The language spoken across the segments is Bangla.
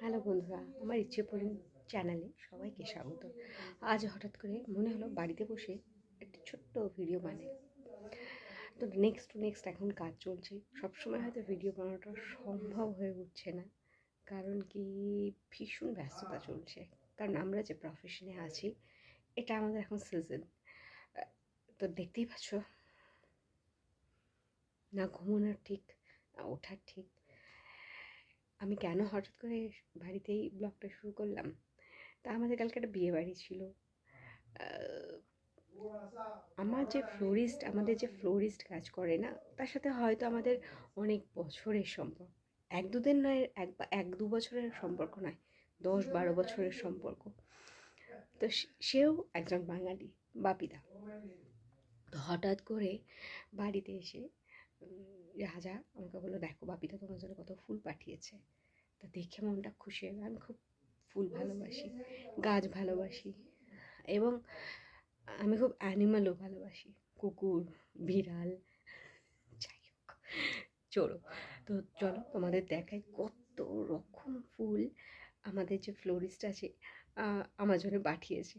হ্যালো বন্ধুরা, আমার ইচ্ছেপূরণ চ্যানেলে সবাইকে স্বাগত। আজ হঠাৎ করে মনে হলো বাড়িতে বসে একটা ছোট্ট ভিডিও বানাই। তো নেক্সট এখন কাজ চলছে। সবসময় হয়তো ভিডিও বানানোটা সম্ভব হয়ে উঠছে না, কারণ কি ভীষণ ব্যস্ততা চলছে। কারণ আমরা যে প্রফেশনে আছি এটা আমাদের এখন সিজন। তো দেখতেই পাচ্ছ, না ঘুমানোর ঠিক না ওঠার ঠিক। আমি কেন হঠাৎ করে বাড়িতেই ব্লগটা শুরু করলাম, তা আমাদের কালকে একটা বিয়ে বাড়ি ছিল। আমাদের যে ফ্লোরিস্ট কাজ করে না, তার সাথে হয়তো আমাদের অনেক বছরের সম্পর্ক। এক দুদিন নয়, এক দু বছরের সম্পর্ক নয়, 10-12 বছরের সম্পর্ক। তো সেও একজন বাঙালি, বাপিদা। তো হঠাৎ করে বাড়িতে এসে রাজা আমাকে বললো, দেখো বাপিদা তোমার জন্য কত ফুল পাঠিয়েছে। তা দেখে মনটা খুশি হয়ে, আমি খুব ফুল ভালোবাসি, গাছ ভালোবাসি, এবং আমি খুব অ্যানিমালও ভালোবাসি, কুকুর, বিড়াল, যাই হোক, চলো। তো চলো তোমাদের দেখাই কত রকম ফুল আমাদের যে ফ্লোরিস্ট আছে আমার জন্য পাঠিয়েছে।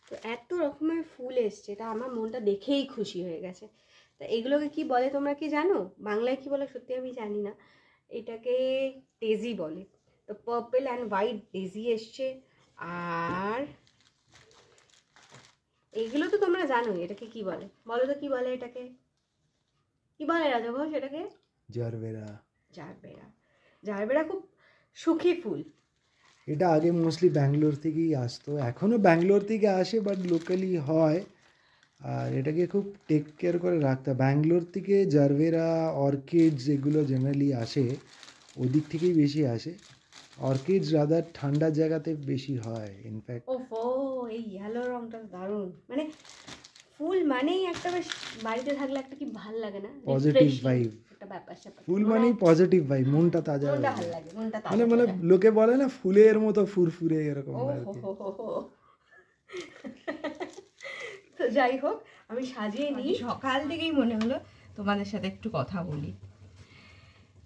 তো এত রকমের ফুল এসছে, তা আমার মনটা দেখেই খুশি হয়ে গেছে। তা এগুলোকে কি বলে তোমরা কি জানো? বাংলায় কি বলে সত্যি আমি জানি না। এটাকে ডেজি বলে। তো পার্পল অ্যান্ড হোয়াইট ডেজি এসছে। আর এইগুলো তো তোমরা জানোই, এটাকে কি বলে বলো তো, কি বলে এটাকে, কি বলে রাজা ঘোষ এটাকে? জারবেরা। জারবেরা। জারবেরা খুব সুখী ফুল। এটা আগে মোস্টলি ব্যাঙ্গালোর থেকেই আসতো, এখনও ব্যাঙ্গালোর থেকে আসে, বাট লোকালি হয়। আর এটাকে খুব টেক কেয়ার করে রাখতে। ব্যাঙ্গালোর থেকে জারবেরা, অর্কিডস এগুলো জেনারেলি আসে, ওদিক থেকেই বেশি আসে। অর্কিডস রাদার ঠান্ডা জায়গাতে বেশি হয় ইনফ্যাক্ট। ওফো, এই ইয়েলো রংটা দারুণ। মানে ফুল মানেই একটা বেশ, বাড়িতে থাকলে একটা কি ভাল লাগে না, পজিটিভ ভাইব। একটা ব্যাপার স্যাপার। ফুল মানেই পজিটিভ ভাইব, মনটা তাজা হয়ে মনটা ভাল যায়। লাগে, মনটা মানে তাজা মানে হয়ে যায়। লোকে বলে না ফুলের মতো ফুরফুরে, এরকম ও আর হো কি। হো হো হো। তো যাই হোক, আমি সাজিয়ে নিই। সকাল থেকেই মনে হলো তোমাদের সাথে একটু কথা বলি।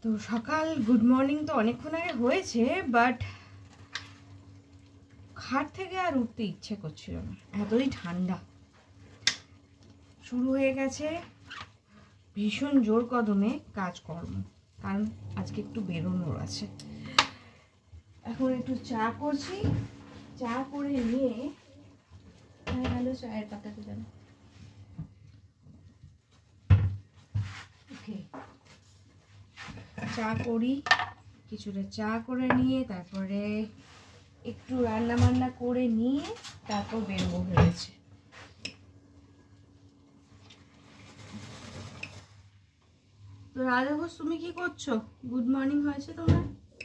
তো সকাল গুড মর্নিং তো অনেকক্ষণ আগে হয়েছে, বাট খাট থেকে আর উঠতে ইচ্ছে করছিল না, এতই ঠান্ডা। শুরু হয়ে গেছে ভীষণ জোর কদমে কাজকর্ম, কারণ আজকে একটু বেরোনোর আছে। এখন একটু চা করছি, চা করে নিয়ে গেল চায়ের পাতাতে যেন। ওকে, চা করি, কিছুটা চা করে নিয়ে তারপরে একটু রান্না বান্না করে নিয়ে তারপর বেরোবো ভেবেছে। তো রাজা ঘোষ, তুমি কি করছো? গুড মর্নিং হয়েছে তোমার,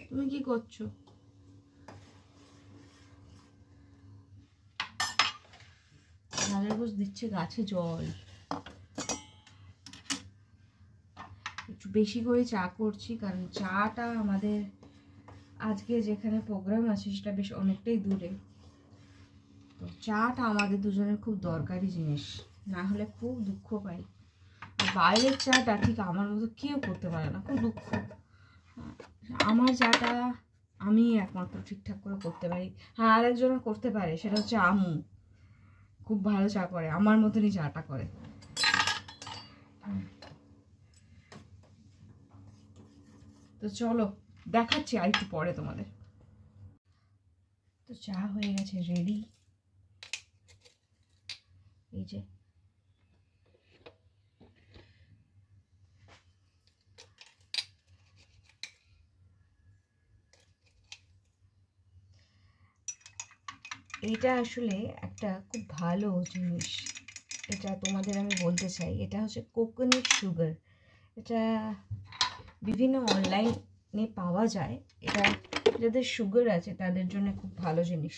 তুমি কি করছো? রাজা ঘোষ দিচ্ছে গাছে জল। একটু বেশি করে চা করছি, কারণ চাটা আমাদের আজকে যেখানে প্রোগ্রাম আছে সেটা বেশ অনেকটাই দূরে। তো চাটা আমাদের দুজনের খুব দরকারি জিনিস, না হলে খুব দুঃখ পাই। বাইরের চাটা ঠিক আমার মতো কেউ করতে পারে না, খুব দুঃখ। আমার চাটা আমি একমাত্র ঠিকঠাক করে করতে পারি। হ্যাঁ, আরেকজন করতে পারে, সেটা হচ্ছে আমু, খুব ভালো চা করে, আমার মতনই চাটা করে। তো চলো দেখাচ্ছি আর একটু পরে তোমাদের। তো চা হয়ে গেছে রেডি, এই যে। এটা আসলে একটা খুব ভালো জিনিস, এটা তোমাদের আমি বলতে চাই। এটা হচ্ছে কোকোনাট সুগার। এটা বিভিন্ন অনলাইনে পাওয়া যায়। এটা যাদের সুগার আছে তাদের জন্য খুব ভালো জিনিস।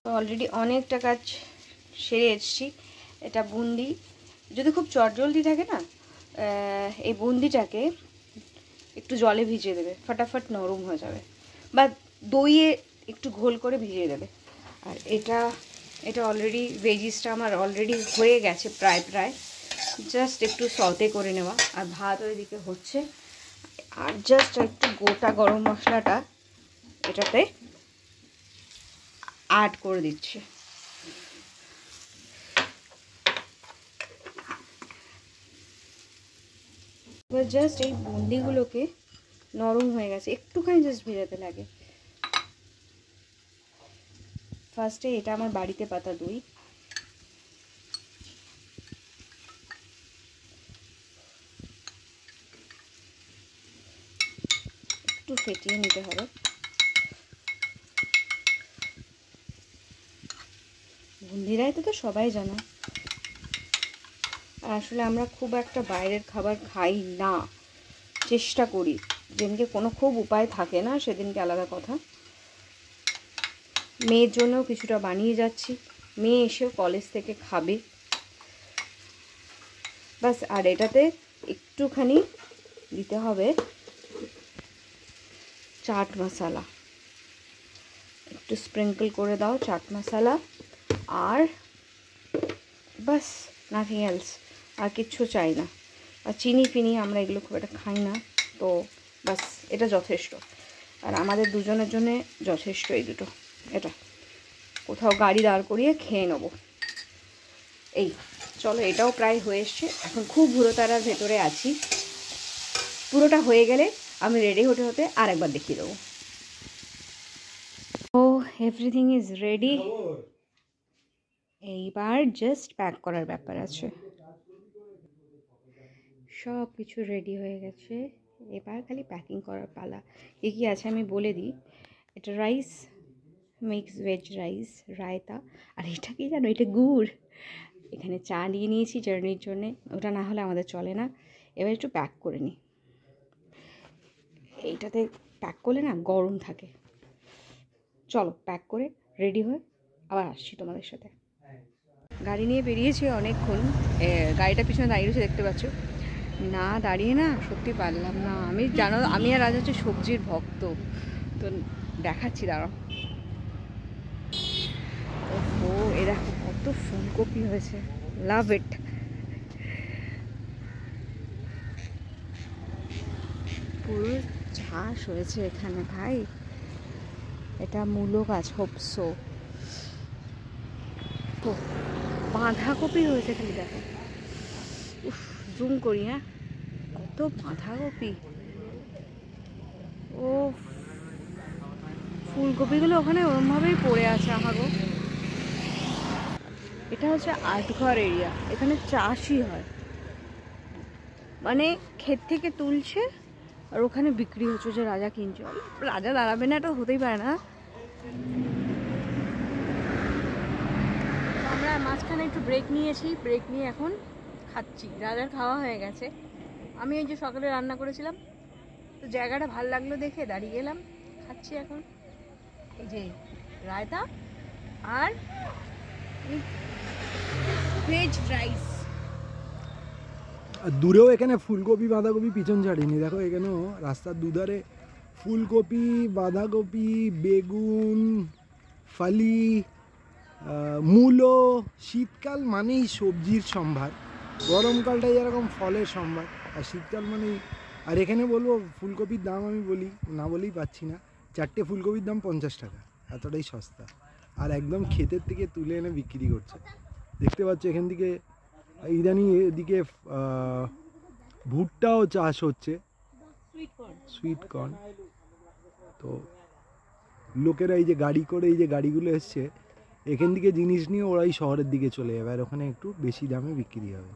তো অলরেডি অনেকটা কাজ সেরে এসেছি। এটা বুন্দি, যদি খুব চটজলদি থাকে না, এই বুন্দিটাকে একটু জলে ভিজিয়ে দেবে, ফটাফট নরম হয়ে যাবে, বা দইয়ে একটু ঘোল করে ভিজিয়ে দেবে। আর এটা অলরেডি ভেজিসটা আমার অলরেডি হয়ে গেছে প্রায় জাস্ট একটু সতে করে নেওয়া। আর ভাত ওইদিকে হচ্ছে, আর জাস্ট একটু গোটা গরম মশলাটা এটাতে অ্যাড করে দিচ্ছি। এবার জাস্ট এই বুন্দিগুলোকে নরম হয়ে গেছে, একটুখানি জাস্ট ভেজাতে লাগে। ফার্স্টে এটা আমার বাড়িতে পাতা দই, একটু ফেটিয়ে নিতে হবে। বুন্দিরাই তো সবাই জানো। আর আসলে আমরা খুব একটা বাইরের খাবার খাই না, চেষ্টা করি। যেদিনকে কোনো খুব উপায় থাকে না সেদিনকে আলাদা কথা। মেয়ের জন্যও কিছুটা বানিয়ে যাচ্ছি, মেয়ে এসেও কলেজ থেকে খাবে বাস। আর এটাতে একটুখানি দিতে হবে চাট মশলা, একটু স্প্রিঙ্কল করে দাও চাট মশলা, আর বাস, নাথিং এলস। আর কিচ্ছু চাই না। আর চিনি ফিনি আমরা এগুলো খুব একটা খাই না, তো বাস এটা যথেষ্ট। আর আমাদের দুজনের জন্যে যথেষ্ট এই দুটো। এটা কোথাও গাড়ি দাঁড় করিয়ে খেয়ে নেব। এই চলো, এটাও প্রায় হয়ে এসছে। এখন খুব ভুরোতারার ভেতরে আছি। পুরোটা হয়ে গেলে আমি রেডি হতে আর একবার দেখিয়ে দেবো। ও এভরিথিং ইজ রেডি। এইবার জাস্ট প্যাক করার ব্যাপার আছে। সব কিছু রেডি হয়ে গেছে, এবার খালি প্যাকিং করার পালা। কী আছে আমি বলে দিই। এটা rice, mix veg rice, raita, আর এটা কি জানো, এটা গুড়। এখানে চা নিয়ে নিয়েছি জার্নির জন্যে, ওটা না হলে আমাদের চলে না। এবার একটু প্যাক করে নিই। এইটাতে প্যাক করলে না গরম থাকে। চলো প্যাক করে রেডি হয়ে আবার আসছি তোমাদের সাথে। গাড়ি নিয়ে বেরিয়েছি অনেকক্ষণ, গাড়িটা পিছনে দাঁড়িয়ে রয়েছে দেখতে পাচ্ছ। না দাঁড়িয়ে না সত্যি পারলাম না। আমি জানো, আমি আর রাজা হচ্ছে সবজির ভক্ত, তো দেখাচ্ছি দাঁড়াও। ও এ দেখো কত ফুলকপি হয়েছে, লাভ ইট। পুরো চাষ হয়েছে এখানে ভাই। এটা মূলো গাছ, হোপসো। বাঁধাকপি হয়েছে খালি দেখো। উফ, জুম করি, হ্যাঁ, কত বাঁধাকপি। ও ফুলকপিগুলো ওখানে ওরমভাবেই পড়ে আছে। আহাগো, এটা হচ্ছে আটঘর এরিয়া, এখানে চাষই হয়, মানে ক্ষেত থেকে তুলছে আর ওখানে বিক্রি হচ্ছে, যে রাজা কিনছে। রাজা দাঁড়াবে না, এটা হতেই পারে না। আমরা মাঝখানে একটু ব্রেক নিয়েছি, ব্রেক নিয়ে এখন খাচ্ছি। রাজার খাওয়া হয়ে গেছে, আমি ওই যে সকালে রান্না করেছিলাম, তো জায়গাটা ভাল লাগলো দেখে দাঁড়িয়ে গেলাম, খাচ্ছি এখন। এই যে রায়তা আর ভেজ রাইস। আর দূরেও এখানে ফুলকপি বাঁধাকপি পিছন ছাড়িনি, দেখো এখানেও রাস্তার দুধারে ফুলকপি, বাঁধাকপি, বেগুন, ফালি, মূলো। শীতকাল মানেই সবজির সম্ভার, গরমকালটাই যেরকম ফলের সম্ভার, আর শীতকাল মানেই। আর এখানে বলবো ফুলকপির দাম আমি বলি না, বলেই পাচ্ছি না, 4টে ফুলকপির দাম 50 টাকা, এতটাই সস্তা। আর একদম ক্ষেতের থেকে তুলে এনে বিক্রি করছে, দেখতে পাচ্ছ। এখান থেকে ইদানিং এদিকে ভুট্টাও চাষ হচ্ছে, সুইট কর্ন। তো লোকেরা এই যে গাড়ি করে, এই যে গাড়িগুলো এসছে, এখান থেকে জিনিস নিয়ে ওরাই শহরের দিকে চলে যাবে, আর ওখানে একটু বেশি দামে বিক্রি হবে।